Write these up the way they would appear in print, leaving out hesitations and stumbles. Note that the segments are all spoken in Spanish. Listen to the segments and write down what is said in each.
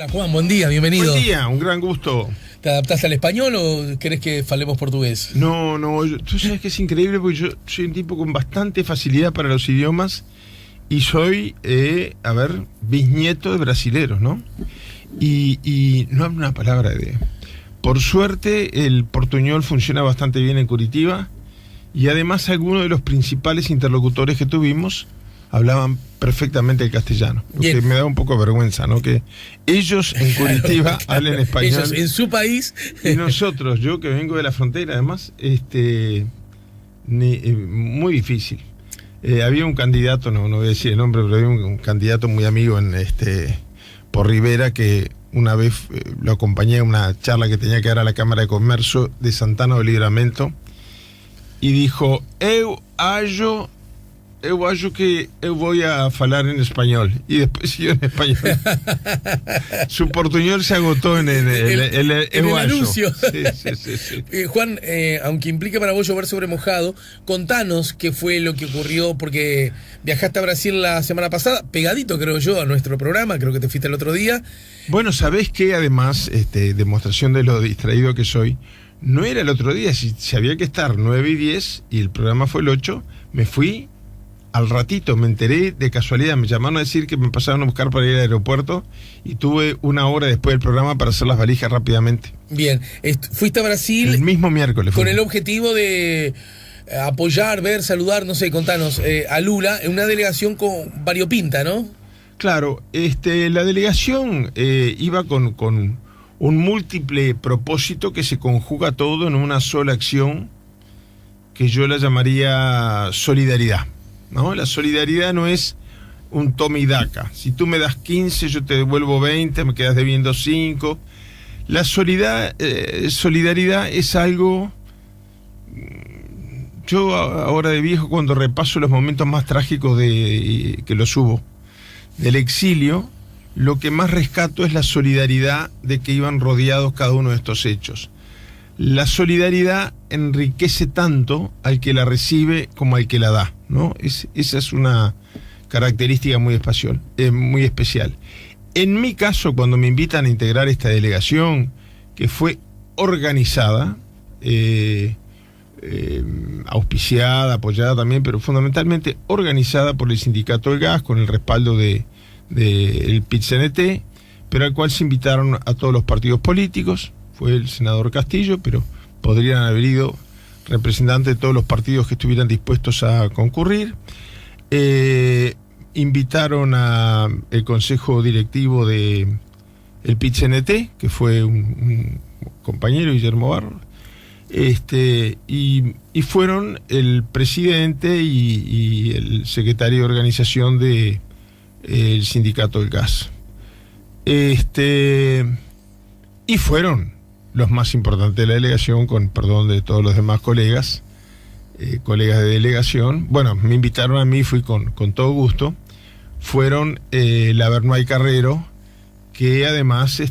Hola Juan, buen día, bienvenido. Buen día, un gran gusto. ¿Te adaptaste al español o querés que falemos portugués? No, tú sabes que es increíble porque yo soy un tipo con bastante facilidad para los idiomas y soy, bisnieto de brasileros, ¿no? Y no hablo una palabra de... Por suerte el portuñol funciona bastante bien en Curitiba y además algunos de los principales interlocutores que tuvimos hablaban perfectamente el castellano. Porque Bien. me da un poco de vergüenza, ¿no? Que ellos en Curitiba hablen español. Ellos en su país. Y nosotros, yo que vengo de la frontera, además, muy difícil. Había un candidato, no voy a decir el nombre, pero había un candidato muy amigo por Rivera que una vez lo acompañé a una charla que tenía que dar a la Cámara de Comercio de Santana do Livramento y dijo: Eu acho que eu voy a falar en español. Y después siguió en español. Su portuñol se agotó en el anuncio. Sí. Juan, aunque implique para vos llover sobre mojado, contanos qué fue lo que ocurrió, porque viajaste a Brasil la semana pasada, pegadito creo yo a nuestro programa, creo que te fuiste el otro día. Bueno, ¿sabés qué? Además, demostración de lo distraído que soy, no era el otro día, si había que estar 9:10 y el programa fue el 8, me fui al ratito, me enteré de casualidad, me llamaron a decir que me pasaron a buscar para ir al aeropuerto y tuve una hora después del programa para hacer las valijas rápidamente. Bien, fuiste a Brasil el mismo miércoles. Con el objetivo de apoyar, ver, saludar, no sé, contanos, a Lula, en una delegación variopinta, ¿no? Claro, la delegación iba con un múltiple propósito que se conjuga todo en una sola acción que yo la llamaría solidaridad, ¿no? La solidaridad no es un toma y daca. Si tú me das 15, yo te devuelvo 20, me quedas debiendo 5. La solidaridad es algo... Yo ahora de viejo, cuando repaso los momentos más trágicos que los hubo del exilio, lo que más rescato es la solidaridad de que iban rodeados cada uno de estos hechos. La solidaridad enriquece tanto al que la recibe como al que la da, ¿no? Esa es una característica muy especial. En mi caso, cuando me invitan a integrar esta delegación, que fue organizada, auspiciada, apoyada también, pero fundamentalmente organizada por el Sindicato del Gas, con el respaldo del PIT-CNT, pero al cual se invitaron a todos los partidos políticos. Fue el senador Castillo, pero podrían haber ido representantes de todos los partidos que estuvieran dispuestos a concurrir. Invitaron al consejo directivo del PIT-CNT, que fue un compañero, Guillermo Barro, y fueron el presidente y el secretario de organización del Sindicato del Gas. Y fueron los más importantes de la delegación, con perdón de todos los demás colegas de delegación. Bueno, me invitaron a mí, fui con todo gusto. Fueron Lavernoy Carrero, que además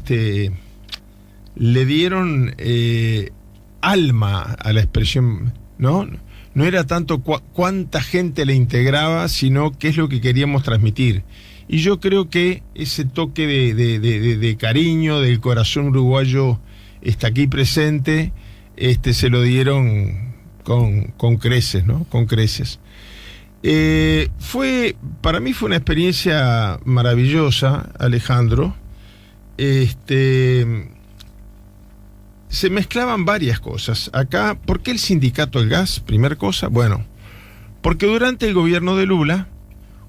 le dieron alma a la expresión, ¿no? No era tanto cuánta gente le integraba, sino qué es lo que queríamos transmitir. Y yo creo que ese toque de cariño del corazón uruguayo está aquí presente, se lo dieron con creces, ¿no? Con creces. Para mí fue una experiencia maravillosa, Alejandro. Se mezclaban varias cosas. Acá, ¿por qué el Sindicato del Gas? Primer cosa, bueno, porque durante el gobierno de Lula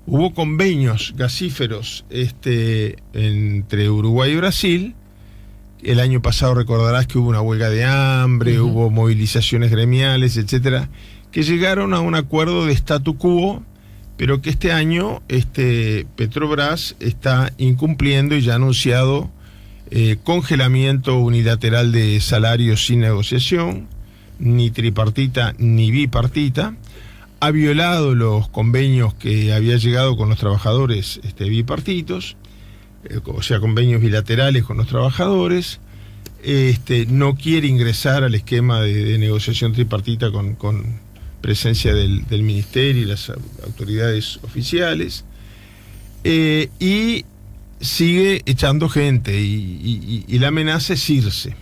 hubo convenios gasíferos entre Uruguay y Brasil. El año pasado recordarás que hubo una huelga de hambre, hubo movilizaciones gremiales, etcétera, que llegaron a un acuerdo de statu quo, pero que este año Petrobras está incumpliendo y ya ha anunciado congelamiento unilateral de salarios sin negociación, ni tripartita ni bipartita. Ha violado los convenios que había llegado con los trabajadores bipartitos, o sea, convenios bilaterales con los trabajadores. No quiere ingresar al esquema de negociación tripartita con presencia del ministerio y las autoridades oficiales. Y sigue echando gente y la amenaza es irse.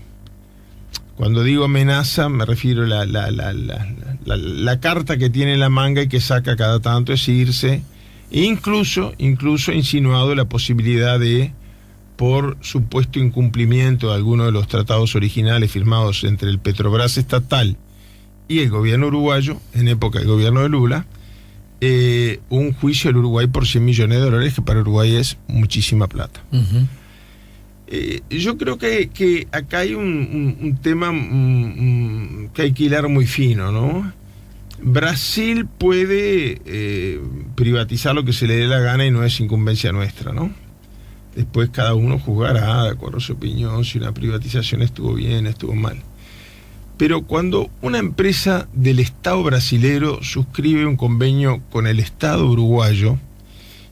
Cuando digo amenaza me refiero a la carta que tiene en la manga y que saca cada tanto es irse. E incluso ha insinuado la posibilidad de, por supuesto incumplimiento de alguno de los tratados originales firmados entre el Petrobras estatal y el gobierno uruguayo, en época del gobierno de Lula, un juicio al Uruguay por $100 millones, que para Uruguay es muchísima plata. Uh-huh. Yo creo que acá hay un tema que hay que hilar muy fino, ¿no? Brasil puede privatizar lo que se le dé la gana y no es incumbencia nuestra, ¿no? Después cada uno juzgará, de acuerdo a su opinión, si una privatización estuvo bien, estuvo mal. Pero cuando una empresa del Estado brasilero suscribe un convenio con el Estado uruguayo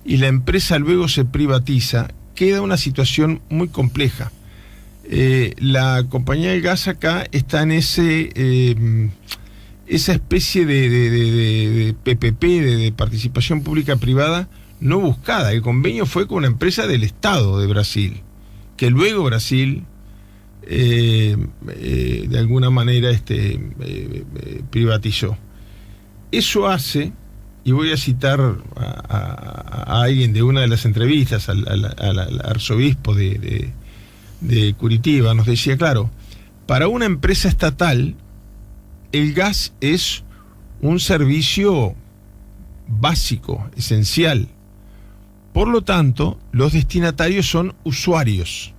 y la empresa luego se privatiza, queda una situación muy compleja. La compañía del gas acá está en esa especie de PPP, de participación pública-privada no buscada. El convenio fue con una empresa del Estado de Brasil, que luego Brasil de alguna manera privatizó. Eso hace, y voy a citar a alguien de una de las entrevistas, al arzobispo de Curitiba, nos decía, claro, para una empresa estatal el gas es un servicio básico, esencial. Por lo tanto, los destinatarios son usuarios.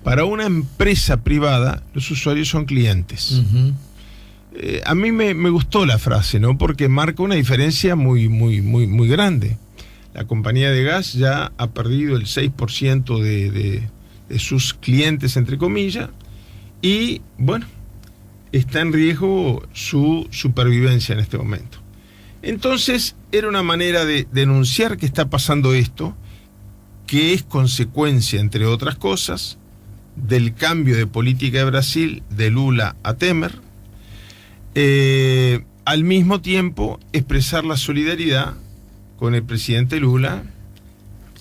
Para una empresa privada, los usuarios son clientes. Uh-huh. A mí me gustó la frase, ¿no? Porque marca una diferencia muy grande. La compañía de gas ya ha perdido el 6% de sus clientes, entre comillas, y, bueno, está en riesgo su supervivencia en este momento. Entonces, era una manera de denunciar que está pasando esto, que es consecuencia, entre otras cosas, del cambio de política de Brasil de Lula a Temer. Al mismo tiempo, expresar la solidaridad con el presidente Lula,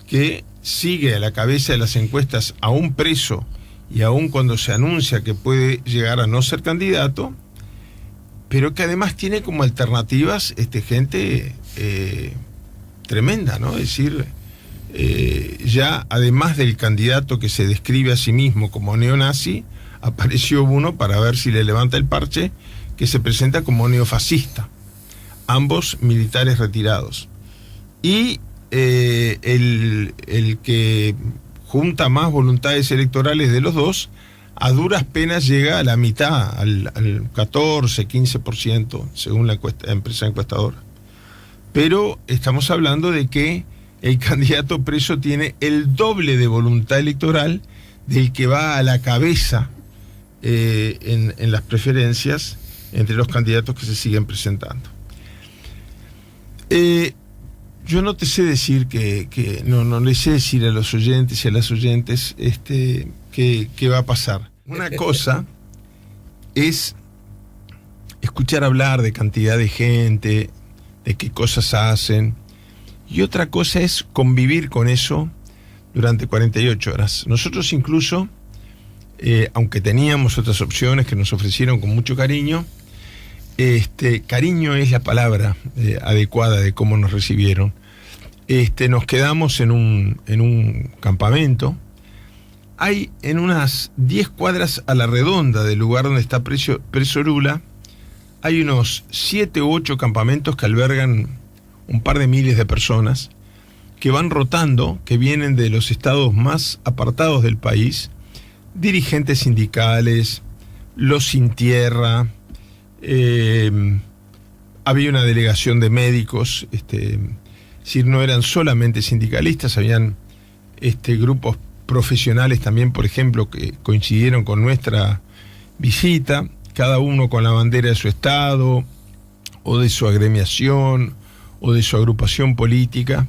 que sigue a la cabeza de las encuestas aún preso, y aún cuando se anuncia que puede llegar a no ser candidato, pero que además tiene como alternativas gente tremenda, ¿no? Es decir, ya además del candidato que se describe a sí mismo como neonazi, apareció uno, para ver si le levanta el parche, que se presenta como neofascista, ambos militares retirados. Y el que junta más voluntades electorales de los dos, a duras penas llega a la mitad, al 14, 15%, según la empresa encuestadora. Pero estamos hablando de que el candidato preso tiene el doble de voluntad electoral del que va a la cabeza en las preferencias entre los candidatos que se siguen presentando. Yo no te sé decir no le sé decir a los oyentes y a las oyentes qué va a pasar. Una cosa es escuchar hablar de cantidad de gente, de qué cosas hacen, y otra cosa es convivir con eso durante 48 horas. Nosotros incluso, aunque teníamos otras opciones que nos ofrecieron con mucho cariño, cariño es la palabra adecuada de cómo nos recibieron. Nos quedamos en un campamento. Hay en unas 10 cuadras a la redonda del lugar donde está preso Lula, hay unos 7 u 8 campamentos que albergan un par de miles de personas que van rotando, que vienen de los estados más apartados del país, dirigentes sindicales, los sin tierra. Había una delegación de médicos, si no eran solamente sindicalistas, habían grupos profesionales también, por ejemplo, que coincidieron con nuestra visita, cada uno con la bandera de su estado, o de su agremiación, o de su agrupación política.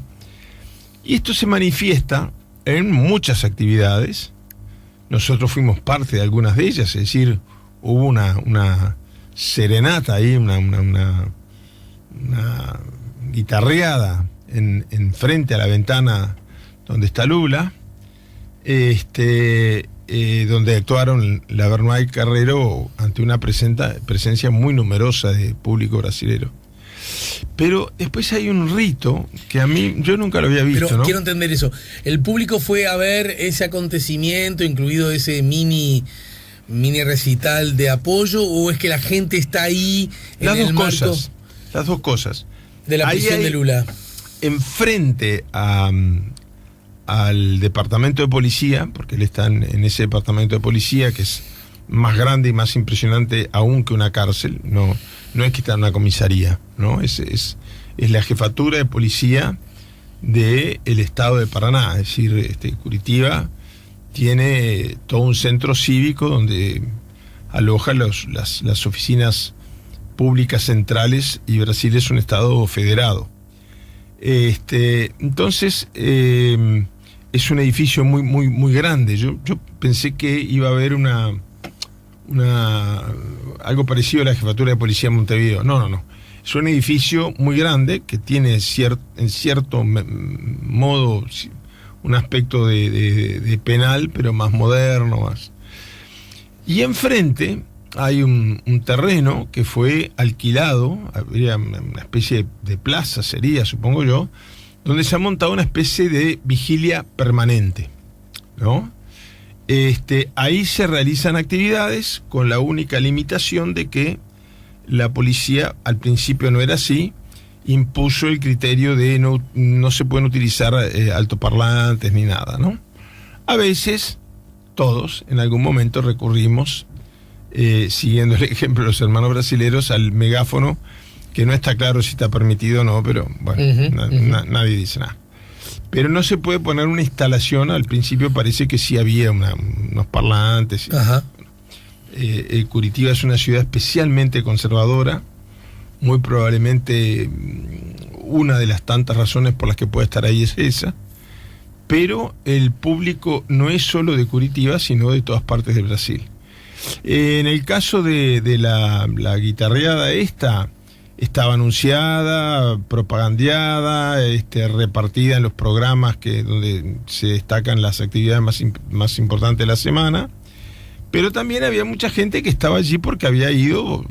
Y esto se manifiesta en muchas actividades. Nosotros fuimos parte de algunas de ellas, es decir, hubo una serenata ahí, una guitarreada en frente a la ventana donde está Lula, donde actuaron Lavernois y Carrero ante una presencia muy numerosa de público brasilero. Pero después hay un rito que a mí, yo nunca lo había visto, Pero ¿no? quiero entender eso. ¿El público fue a ver ese acontecimiento, incluido ese mini recital de apoyo, o es que la gente está ahí en Las el marco las dos cosas. de la prisión de Lula? Enfrente al departamento de policía, porque él está en ese departamento de policía que es más grande y más impresionante aún que una cárcel, no es que está en una comisaría, ¿no? Es la jefatura de policía del estado de Paraná, es decir, Curitiba tiene todo un centro cívico donde aloja las oficinas públicas centrales, y Brasil es un estado federado. Entonces es un edificio muy, muy, muy grande. Yo pensé que iba a haber algo parecido a la jefatura de policía de Montevideo. No. Es un edificio muy grande que tiene en cierto modo un aspecto de penal, pero más moderno, más. Y enfrente hay un terreno que fue alquilado, habría una especie de plaza, sería, supongo yo, donde se ha montado una especie de vigilia permanente, ¿no? Ahí se realizan actividades con la única limitación de que la policía, al principio no era así, impuso el criterio de no se pueden utilizar altoparlantes ni nada, ¿no? A veces, todos en algún momento recurrimos, siguiendo el ejemplo de los hermanos brasileros, al megáfono, que no está claro si está permitido o no, pero bueno, nadie dice nada. Pero no se puede poner una instalación. Al principio parece que sí había unos parlantes. Ajá. Curitiba es una ciudad especialmente conservadora, muy probablemente una de las tantas razones por las que puede estar ahí es esa, pero el público no es solo de Curitiba, sino de todas partes de Brasil. En el caso de la guitarreada estaba anunciada, propagandeada, repartida en los programas donde se destacan las actividades más importantes de la semana, pero también había mucha gente que estaba allí porque había ido,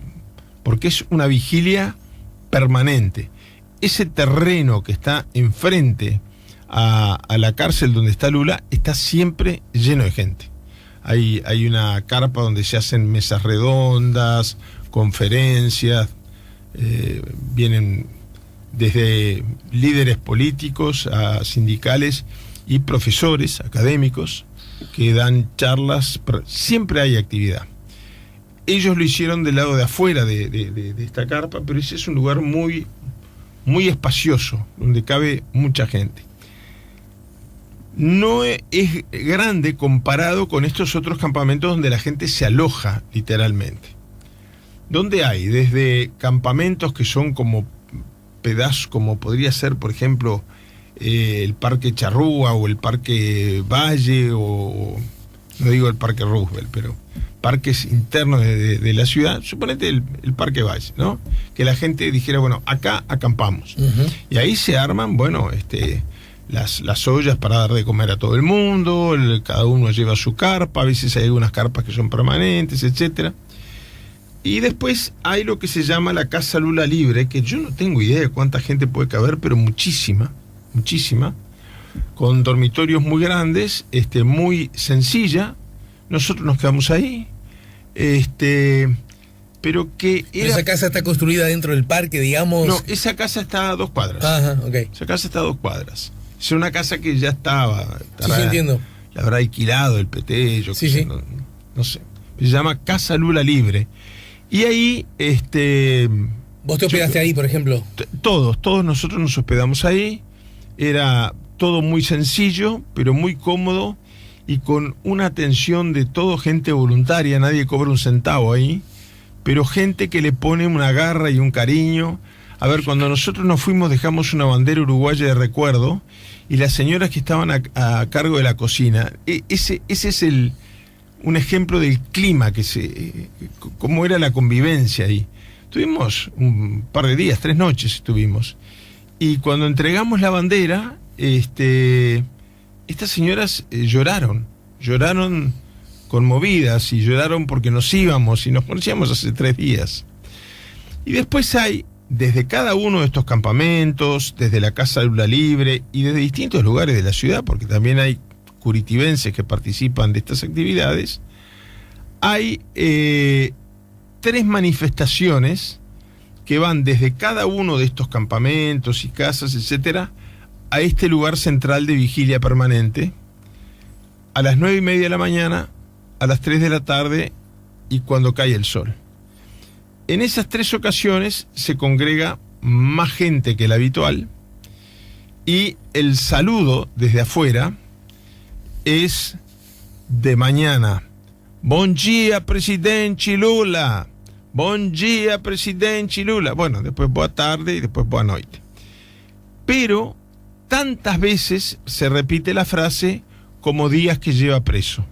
porque es una vigilia permanente. Ese terreno que está enfrente a la cárcel donde está Lula está siempre lleno de gente. Hay una carpa donde se hacen mesas redondas, conferencias, vienen desde líderes políticos a sindicales y profesores académicos que dan charlas, siempre hay actividad. Ellos lo hicieron del lado de afuera de esta carpa, pero ese es un lugar muy, muy espacioso, donde cabe mucha gente. No es grande comparado con estos otros campamentos donde la gente se aloja literalmente. Donde hay desde campamentos que son como pedazos, como podría ser, por ejemplo, el Parque Charrúa o el Parque Valle, o no digo el Parque Roosevelt, pero parques internos de la ciudad, suponete el Parque Valle, ¿no? Que la gente dijera, bueno, acá acampamos. Uh-huh. Y ahí se arman, bueno, las ollas para dar de comer a todo el mundo, cada uno lleva su carpa, a veces hay algunas carpas que son permanentes, etcétera. Y después hay lo que se llama la Casa Lula Libre, que yo no tengo idea de cuánta gente puede caber, pero muchísima, con dormitorios muy grandes, muy sencilla. Nosotros nos quedamos ahí, pero que era... ¿Esa casa está construida dentro del parque, digamos? No, esa casa está a 2 cuadras. Ajá, ok. Esa casa está a 2 cuadras. Es una casa que ya estaba... Sí, entiendo. La habrá alquilado el PT, yo sí, sé, sí. No sé. Se llama Casa Lula Libre. Y ahí, ¿Vos te hospedaste ahí, por ejemplo? Todos nosotros nos hospedamos ahí. Era todo muy sencillo, pero muy cómodo y con una atención de todo, gente voluntaria, nadie cobra un centavo ahí, pero gente que le pone una garra y un cariño. A ver, cuando nosotros nos fuimos dejamos una bandera uruguaya de recuerdo y las señoras que estaban a cargo de la cocina, ese es un ejemplo del clima, cómo era la convivencia ahí. Tuvimos un par de días, 3 noches estuvimos. Y cuando entregamos la bandera, estas señoras lloraron conmovidas y lloraron porque nos íbamos y nos conocíamos hace 3 días. Y después hay, desde cada uno de estos campamentos, desde la Casa Lula Libre y desde distintos lugares de la ciudad, porque también hay curitibenses que participan de estas actividades, hay 3 manifestaciones que van desde cada uno de estos campamentos y casas, etcétera, a este lugar central de vigilia permanente, a las 9:30 de la mañana, a las 3 de la tarde y cuando cae el sol. En esas 3 ocasiones se congrega más gente que la habitual y el saludo desde afuera es de mañana. Bom dia, presidente Lula. Bom dia, presidente Lula. Bueno, después boa tarde y después boa noite. Pero tantas veces se repite la frase como días que lleva preso.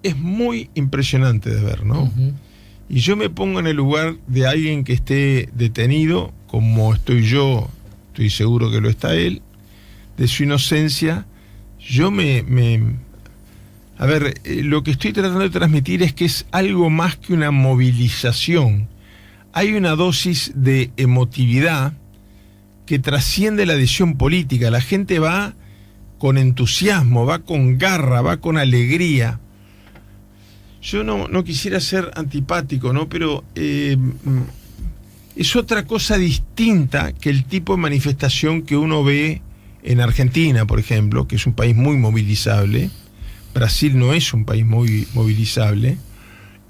Es muy impresionante de ver, ¿no? Uh-huh. Y yo me pongo en el lugar de alguien que esté detenido, como estoy yo, estoy seguro que lo está él, de su inocencia. Yo a ver, lo que estoy tratando de transmitir es que es algo más que una movilización. Hay una dosis de emotividad que trasciende la adhesión política. La gente va con entusiasmo, va con garra, va con alegría. Yo no quisiera ser antipático, ¿no? Pero es otra cosa distinta que el tipo de manifestación que uno ve en Argentina, por ejemplo, que es un país muy movilizable. Brasil no es un país muy movilizable,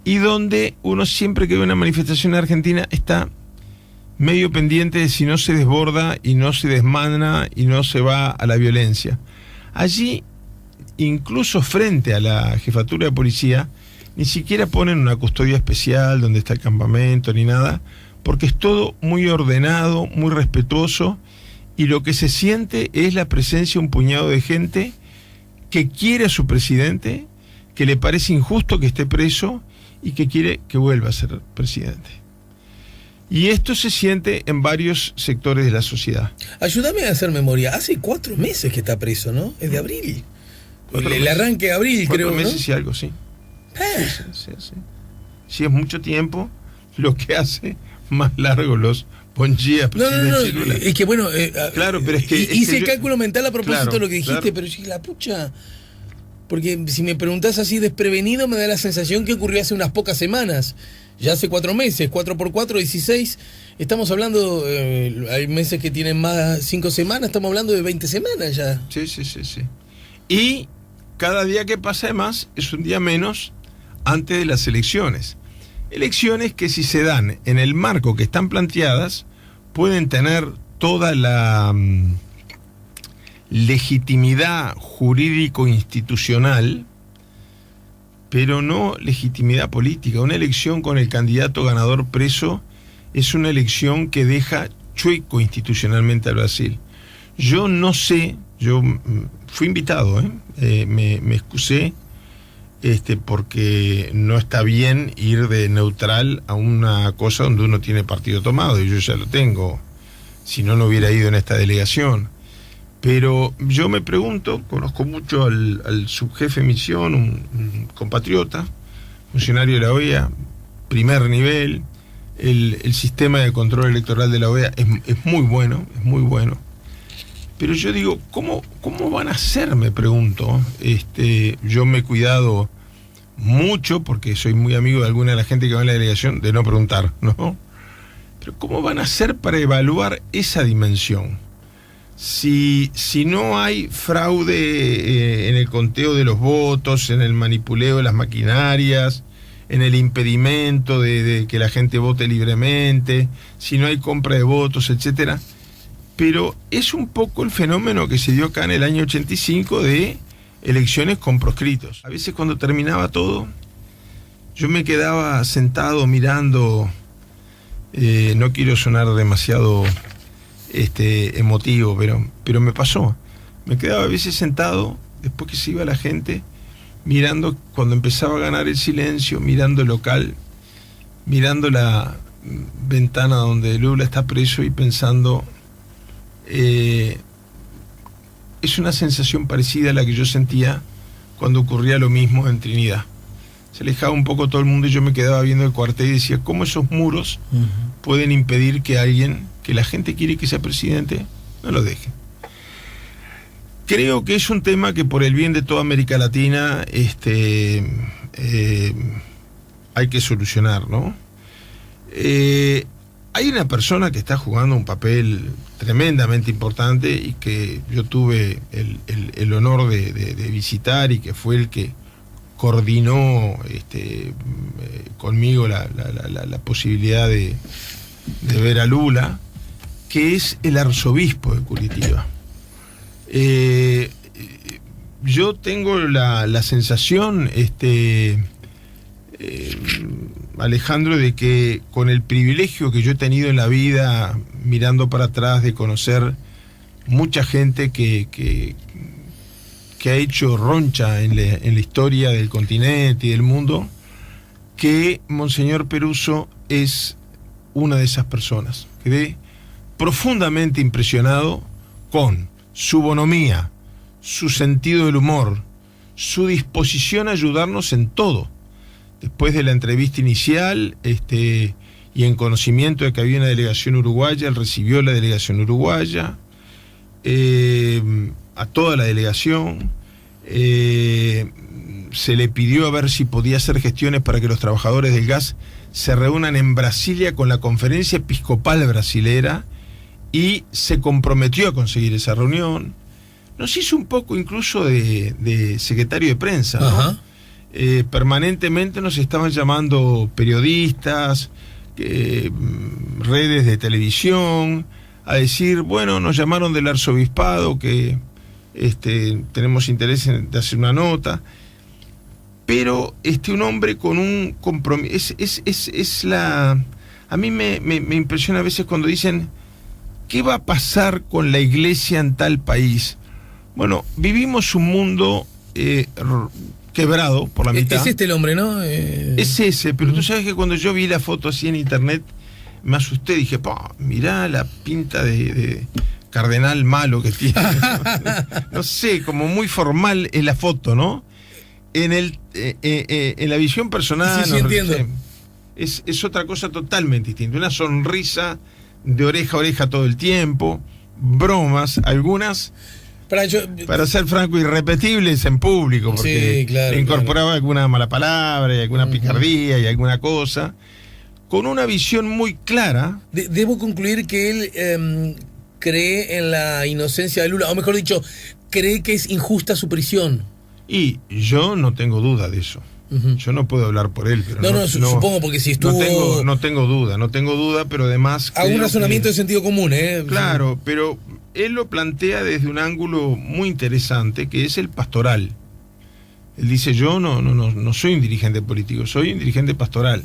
y donde uno siempre que ve una manifestación en Argentina está medio pendiente de si no se desborda y no se desmana y no se va a la violencia. Allí, incluso frente a la jefatura de policía, ni siquiera ponen una custodia especial donde está el campamento ni nada, porque es todo muy ordenado, muy respetuoso, y lo que se siente es la presencia de un puñado de gente que quiere a su presidente, que le parece injusto que esté preso y que quiere que vuelva a ser presidente. Y esto se siente en varios sectores de la sociedad. Ayúdame a hacer memoria. Hace 4 meses que está preso, ¿no? Es de abril. El arranque de abril, creo, 4 meses, ¿no? Y algo, sí. Sí. Sí, es mucho tiempo, lo que hace más largo los buen día, presidente Lula. Es que bueno, claro, pero es que hice el cálculo mental a propósito claro, de lo que dijiste, claro. Pero yo dije, la pucha, porque si me preguntás así desprevenido, me da la sensación que ocurrió hace unas pocas semanas. Ya hace 4 meses, 4 por 4, 16. Estamos hablando, hay meses que tienen más 5 semanas, estamos hablando de 20 semanas ya. Sí. Y cada día que pasa de más es un día menos antes de las elecciones. Elecciones que, si se dan en el marco que están planteadas, pueden tener toda la legitimidad jurídico-institucional, pero no legitimidad política. Una elección con el candidato ganador preso es una elección que deja chueco institucionalmente al Brasil. Yo no sé, yo fui invitado, me excusé, porque no está bien ir de neutral a una cosa donde uno tiene partido tomado, y yo ya lo tengo, si no hubiera ido en esta delegación. Pero yo me pregunto, conozco mucho al subjefe de misión, un compatriota, funcionario de la OEA, primer nivel. El sistema de control electoral de la OEA es muy bueno, Pero yo digo, ¿cómo van a hacer? Me pregunto. Yo me he cuidado mucho, porque soy muy amigo de alguna de la gente que va en la delegación, de no preguntar, ¿no? Pero ¿cómo van a hacer para evaluar esa dimensión? Si no hay fraude en el conteo de los votos, en el manipuleo de las maquinarias, en el impedimento de que la gente vote libremente, si no hay compra de votos, etcétera. Pero es un poco el fenómeno que se dio acá en el año 85 de elecciones con proscritos. A veces cuando terminaba todo, yo me quedaba sentado mirando, no quiero sonar demasiado emotivo, pero me pasó. Me quedaba a veces sentado, después que se iba la gente, mirando cuando empezaba a ganar el silencio, mirando el local, mirando la ventana donde Lula está preso y pensando, es una sensación parecida a la que yo sentía cuando ocurría lo mismo en Trinidad. Se alejaba un poco todo el mundo y yo me quedaba viendo el cuartel y decía, ¿cómo esos muros pueden impedir que alguien, que la gente quiere que sea presidente, no lo deje? Creo que es un tema que por el bien de toda América Latina hay que solucionar, ¿no? Hay una persona que está jugando un papel tremendamente importante y que yo tuve el honor de visitar y que fue el que coordinó conmigo la posibilidad de ver a Lula, que es el arzobispo de Curitiba. Yo tengo la sensación, Alejandro, de que con el privilegio que yo he tenido en la vida, mirando para atrás, de conocer mucha gente que ha hecho roncha en la historia del continente y del mundo, que Monseñor Peruso es una de esas personas. Quedé profundamente impresionado con su bonomía, su sentido del humor, su disposición a ayudarnos en todo. Después de la entrevista inicial, y en conocimiento de que había una delegación uruguaya, él recibió la delegación uruguaya, a toda la delegación, se le pidió a ver si podía hacer gestiones para que los trabajadores del gas se reúnan en Brasilia con la Conferencia Episcopal Brasilera, y se comprometió a conseguir esa reunión. Nos hizo un poco incluso de secretario de prensa, ¿no? Permanentemente nos estaban llamando periodistas, redes de televisión, a decir, bueno, nos llamaron del arzobispado, que tenemos interés en hacer una nota. Pero un hombre con un compromiso, a mí me impresiona a veces cuando dicen, ¿qué va a pasar con la iglesia en tal país? Bueno, vivimos un mundo quebrado por la mitad. Es el hombre, ¿no? Es ese, pero tú sabes que cuando yo vi la foto así en internet, me asusté, dije, mirá la pinta de cardenal malo que tiene. No sé, como muy formal es la foto, ¿no? En la visión personal, sí, entiendo. Es otra cosa totalmente distinta. Una sonrisa de oreja a oreja todo el tiempo, bromas, algunas, para ser franco, irrepetibles en público, porque sí, claro, incorporaba alguna mala palabra y alguna picardía y alguna cosa, con una visión muy clara. Debo concluir que él cree en la inocencia de Lula, o mejor dicho, cree que es injusta su prisión. Y yo no tengo duda de eso. Yo no puedo hablar por él, pero no, supongo, porque si estuvo... No tengo duda, pero además... Hago un razonamiento de sentido común, ¿eh? Claro, pero él lo plantea desde un ángulo muy interesante, que es el pastoral. Él dice, yo no soy un dirigente político, soy un dirigente pastoral.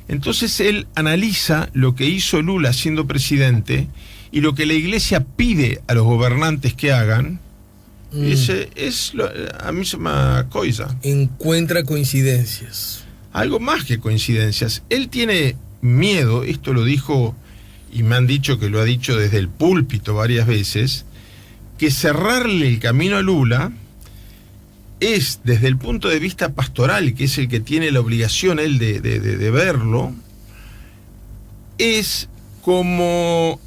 Entonces él analiza lo que hizo Lula siendo presidente y lo que la iglesia pide a los gobernantes que hagan. Es a misma cosa. Encuentra coincidencias. Algo más que coincidencias. Él tiene miedo, esto lo dijo, y me han dicho que lo ha dicho desde el púlpito varias veces, que cerrarle el camino a Lula es, desde el punto de vista pastoral, que es el que tiene la obligación él de verlo, es como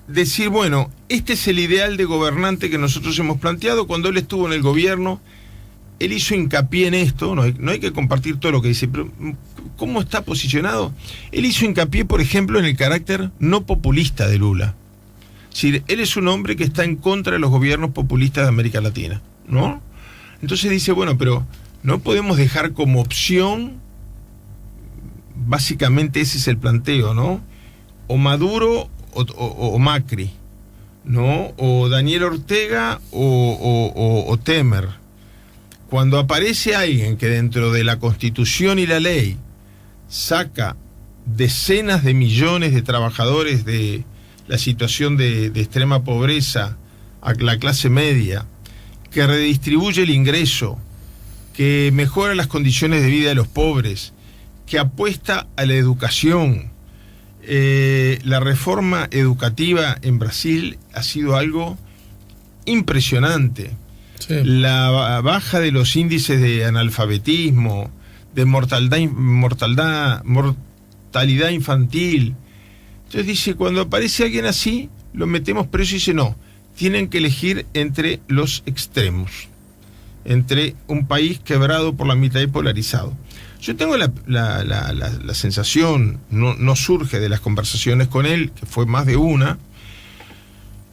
decir, bueno, este es el ideal de gobernante que nosotros hemos planteado. Cuando él estuvo en el gobierno, él hizo hincapié en esto, no hay que compartir todo lo que dice, pero ¿cómo está posicionado? Él hizo hincapié, por ejemplo, en el carácter no populista de Lula. Es decir, él es un hombre que está en contra de los gobiernos populistas de América Latina, ¿no? Entonces dice, bueno, pero no podemos dejar como opción, básicamente ese es el planteo, ¿no? O Maduro o Macri, ¿no? O Daniel Ortega o Temer. Cuando aparece alguien que dentro de la Constitución y la ley saca decenas de millones de trabajadores de la situación de extrema pobreza a la clase media, que redistribuye el ingreso, que mejora las condiciones de vida de los pobres, que apuesta a la educación, La reforma educativa en Brasil ha sido algo impresionante. Sí. La baja de los índices de analfabetismo, de mortalidad infantil. Entonces dice, cuando aparece alguien así, lo metemos preso y dice, no, tienen que elegir entre los extremos, entre un país quebrado por la mitad y polarizado. Yo tengo la sensación, no surge de las conversaciones con él, que fue más de una,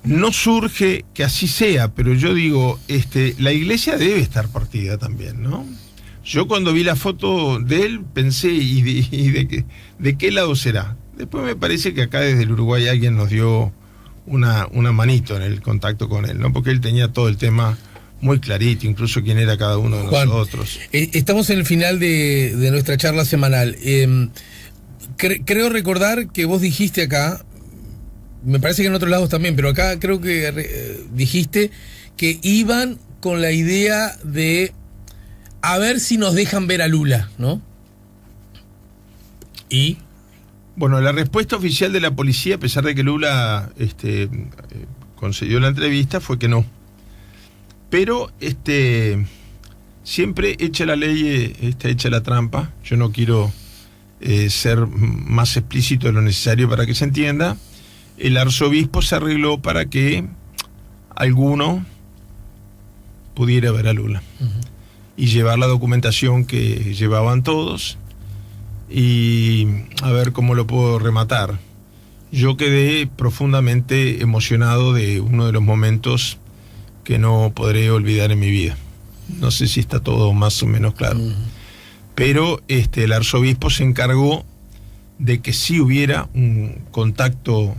no surge que así sea, pero yo digo, la iglesia debe estar partida también, ¿no? Yo cuando vi la foto de él pensé, ¿de qué lado será? Después me parece que acá desde el Uruguay alguien nos dio una manito en el contacto con él, ¿no? Porque él tenía todo el tema muy clarito, incluso quién era cada uno de Juan, nosotros. Estamos en el final de nuestra charla semanal. Creo recordar que vos dijiste acá, me parece que en otros lados también, pero acá creo que dijiste que iban con la idea de a ver si nos dejan ver a Lula, ¿no? Y bueno, la respuesta oficial de la policía, a pesar de que Lula concedió la entrevista, fue que no. Pero siempre hecha la ley, hecha la trampa. Yo no quiero ser más explícito de lo necesario para que se entienda. El arzobispo se arregló para que alguno pudiera ver a Lula. Uh-huh. Y llevar la documentación que llevaban todos. Y a ver cómo lo puedo rematar. Yo quedé profundamente emocionado de uno de los momentos que no podré olvidar en mi vida. No sé si está todo más o menos claro. Pero el arzobispo se encargó de que sí hubiera un contacto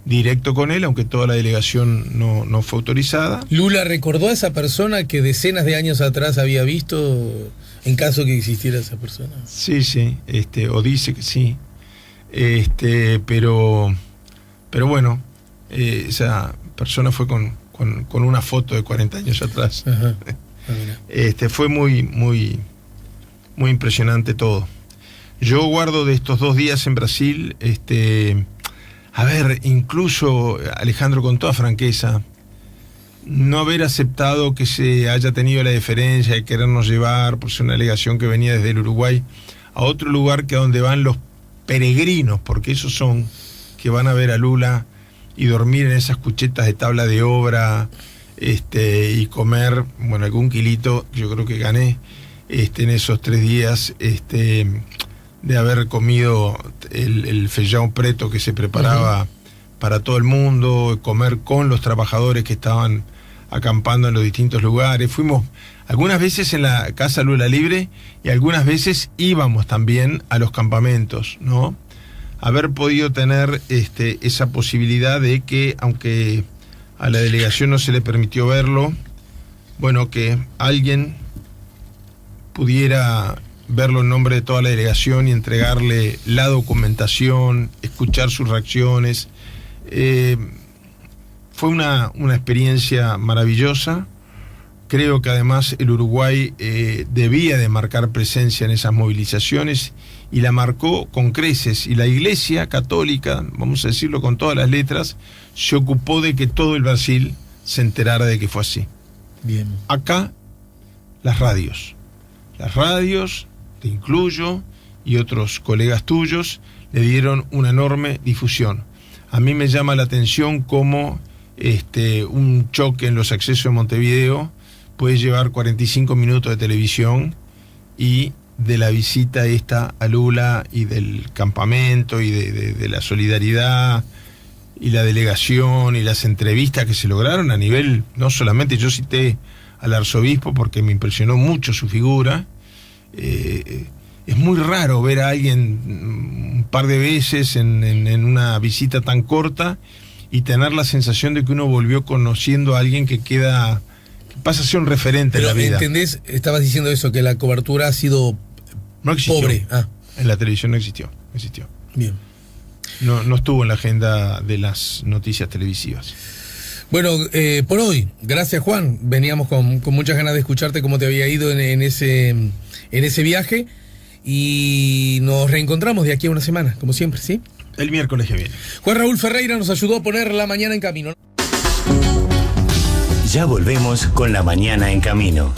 directo con él, aunque toda la delegación no fue autorizada. ¿Lula recordó a esa persona que decenas de años atrás había visto, en caso que existiera esa persona? Sí, o dice que sí. Pero bueno, esa persona fue con una foto de 40 años atrás. Ajá. Fue muy, muy, muy impresionante todo. Yo guardo de estos 2 días en Brasil, a ver, incluso, Alejandro, con toda franqueza, no haber aceptado que se haya tenido la deferencia de querernos llevar, por ser una delegación que venía desde el Uruguay, a otro lugar que a donde van los peregrinos, porque esos son que van a ver a Lula y dormir en esas cuchetas de tabla de obra, y comer, bueno, algún kilito, yo creo que gané, en esos 3 días, de haber comido el feijão preto que se preparaba uh-huh. para todo el mundo, comer con los trabajadores que estaban acampando en los distintos lugares. Fuimos algunas veces en la Casa Lula Libre y algunas veces íbamos también a los campamentos, ¿no? Haber podido tener esa posibilidad de que, aunque a la delegación no se le permitió verlo, bueno, que alguien pudiera verlo en nombre de toda la delegación y entregarle la documentación, escuchar sus reacciones. Fue una experiencia maravillosa. Creo que además el Uruguay debía de marcar presencia en esas movilizaciones y la marcó con creces. Y la Iglesia Católica, vamos a decirlo con todas las letras, se ocupó de que todo el Brasil se enterara de que fue así. Bien. Acá, las radios, te incluyo, y otros colegas tuyos, le dieron una enorme difusión. A mí me llama la atención cómo un choque en los accesos de Montevideo puede llevar 45 minutos de televisión, y de la visita esta a Lula y del campamento y de la solidaridad y la delegación y las entrevistas que se lograron a nivel, no solamente, yo cité al arzobispo porque me impresionó mucho su figura. Es muy raro ver a alguien un par de veces en una visita tan corta y tener la sensación de que uno volvió conociendo a alguien que pasa a ser un referente. Pero, en la vida. ¿entendés? Estabas diciendo eso, que la cobertura ha sido no existió. Pobre. En la televisión no existió. Bien. No estuvo en la agenda de las noticias televisivas. Bueno, por hoy, gracias Juan, veníamos con muchas ganas de escucharte cómo te había ido en ese viaje, y nos reencontramos de aquí a una semana, como siempre, ¿sí? el miércoles que viene. Juan Raúl Ferreira nos ayudó a poner la mañana en camino. Ya volvemos con La Mañana en Camino.